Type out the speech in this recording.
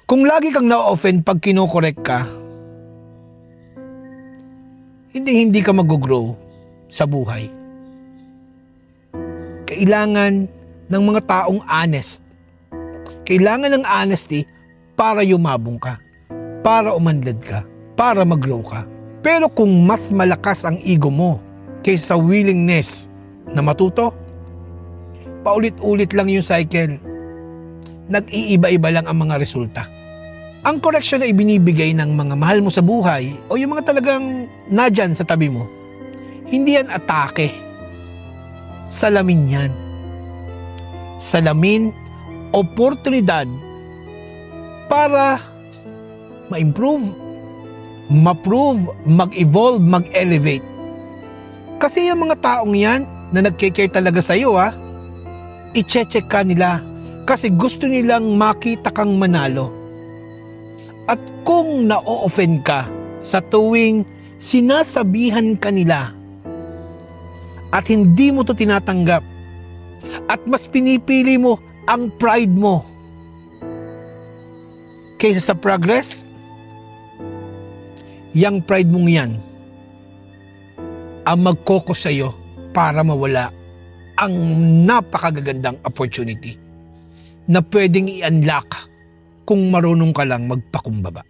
Kung lagi kang na-offend pag kinokorek ka, hindi ka mag-grow sa buhay. Kailangan ng mga taong honest. Kailangan ng honesty para yumabong ka, para umanlad ka, para mag-grow ka. Pero kung mas malakas ang ego mo kaysa sa willingness na matuto, paulit-ulit lang yung cycle. Nag-iiba-iba lang ang mga resulta. Ang correction na ibinibigay ng mga mahal mo sa buhay o yung mga talagang nadyan sa tabi mo, hindi yan atake. Salamin yan. Salamin, oportunidad para ma-improve, ma-prove, mag-evolve, mag-elevate. Kasi yung mga taong yan na nagke-care talaga sa iyo, i-check ka nila kasi gusto nilang makita kang manalo. At kung na-offend ka sa tuwing sinasabihan ka nila at hindi mo to tinatanggap at mas pinipili mo ang pride mo kaysa sa progress, yang pride mong yan ang magkokos sa iyo para mawala ang napakagagandang opportunity na pwedeng i-unlock kung marunong ka lang magpakumbaba.